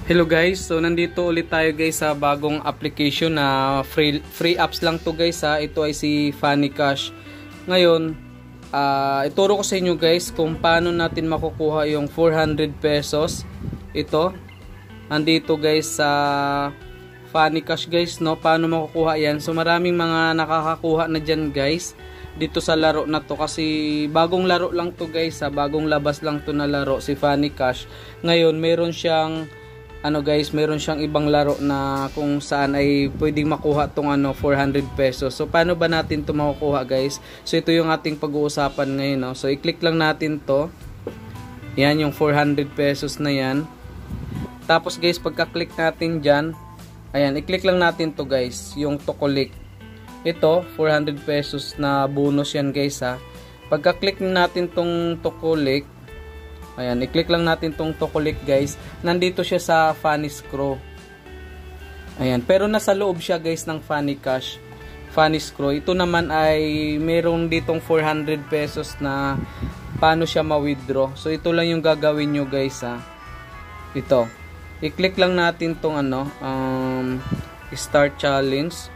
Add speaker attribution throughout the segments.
Speaker 1: Hello guys, so nandito ulit tayo guys sa bagong application na free apps lang to guys ha. Ito ay si Funny Cash. Ngayon, ituro ko sa inyo guys kung paano natin makukuha yung 400 pesos. Ito, nandito guys sa Funny Cash guys, no? Paano makukuha yan? So maraming mga nakakakuha na dyan guys dito sa laro na to, kasi bagong laro lang to guys ha. Bagong labas lang to na laro, si Funny Cash. Ngayon, meron siyang meron siyang ibang laro na kung saan ay pwedeng makuha tong 400 pesos. So paano ba natin to makukuha guys? So ito yung ating pag-uusapan ngayon, no? So i-click lang natin to. Yan yung 400 pesos na yan. Tapos guys, pagka-click natin dyan, ayan, i-click lang natin to guys, yung to collect. Ito 400 pesos na bonus yan guys ha. Pagka-click natin tong to collect, ayan, i-click lang natin tong to collect guys. Nandito siya sa Funny Screw. Ayan, pero nasa loob siya guys ng Funny Cash, Funny Screw. Ito naman ay meron ditong 400 pesos na paano siya ma-withdraw. So ito lang yung gagawin nyo guys ha. Ito, i-click lang natin tong start challenge.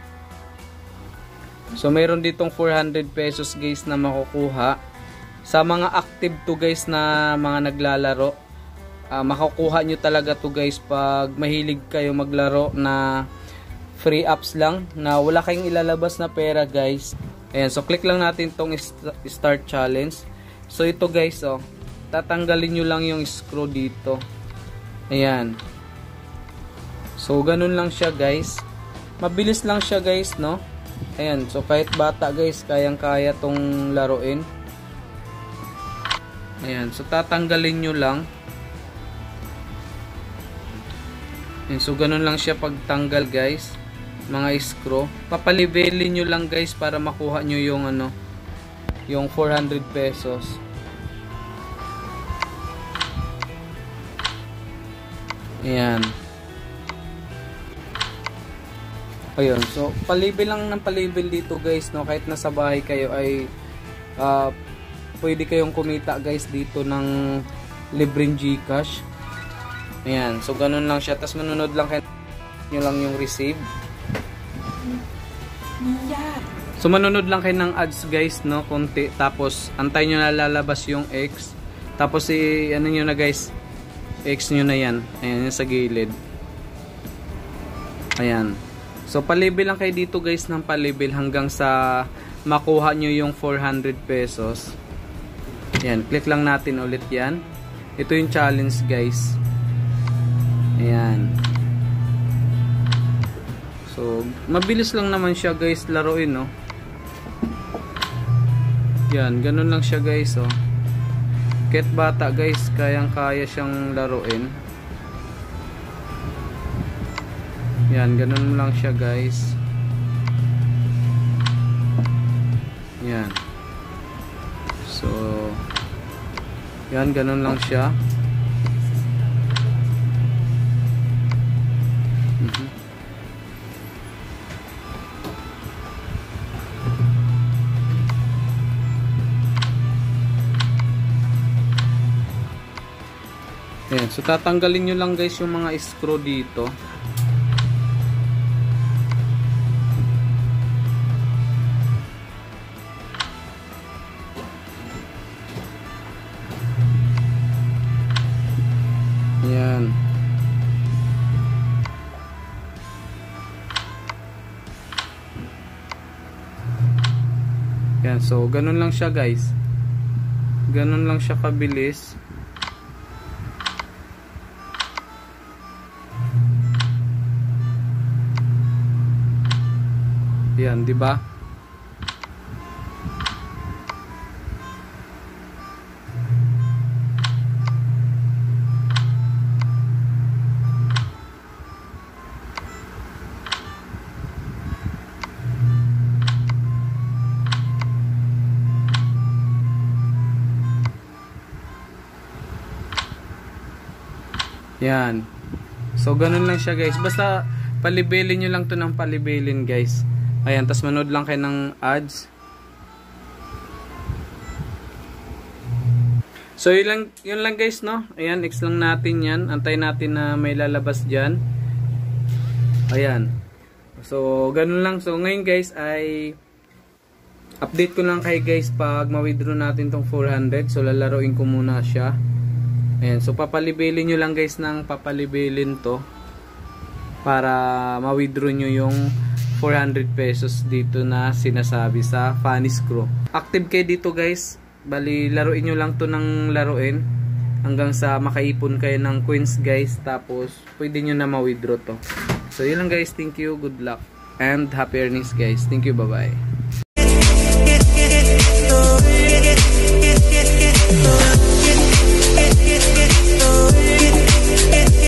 Speaker 1: So meron ditong 400 pesos guys na makukuha. Sa mga active to guys na mga naglalaro, makukuha nyo talaga to guys pag mahilig kayo maglaro na free apps lang na wala kayong ilalabas na pera guys. Ayan, so click lang natin tong start challenge. So ito guys, tatanggalin nyo lang yung screw dito. Ayan, so ganun lang siya guys, mabilis lang siya guys, no? Ayan, so kahit bata guys, kayang kaya tong laruin. Ayan, so tatanggalin nyo lang. Ayan, so ganun lang siya pagtanggal guys, mga screw. Papalivelin nyo lang guys para makuha nyo yung yung 400 pesos. Ayan. Ayun, so palibel lang ng palibel dito guys, no? Kahit nasa bahay kayo ay pwede kayong kumita guys dito ng libreng GCash. Ayan, so ganun lang siya. Tapos manunod lang kayo nyo lang yung receive. So manunod lang kayo ng ads guys, no? Konti. Tapos antay nyo na lalabas yung X. Tapos ano nyo na guys, X nyo na yan. Ayan, yung sa gilid. Ayan. So palibel lang kayo dito guys ng palibel hanggang sa makuha nyo yung 400 pesos. Ayan, click lang natin ulit yan. Ito yung challenge guys. Ayan. So mabilis lang naman siya guys laruin, no? Yan, ganun lang siya guys, oh. Kahit bata guys, kayang kaya siyang laruin. Yan, ganun lang siya guys. Yan. So yan, ganun lang siya. Ayan, so tatanggalin nyo lang guys yung mga screw dito. Ayan. Ayan, so ganun lang siya guys. Ganun lang siya kabilis. Ayan, di ba? Yan. So ganun lang siya guys. Basta palibelin nyo lang to ng palibelin guys. Ayan, tas manood lang kayo ng ads. So yun lang guys, no. Ayan, X lang natin yan. Antayin natin na may lalabas dyan. Ayan. So ganun lang. So ngayon guys ay update ko lang kay guys pag ma-withdraw natin tong 400. So lalaroin ko muna siya. Ayan. So papalibilin nyo lang guys ng papalibilin to para ma-withdraw nyo yung 400 pesos dito na sinasabi sa Funny Screw. Active kayo dito guys. Bali, laruin nyo lang to ng laruin hanggang sa makaipon kayo ng coins guys. Tapos, pwede nyo na ma-withdraw to. So, yun lang guys. Thank you. Good luck. And happy earnings guys. Thank you. Bye-bye.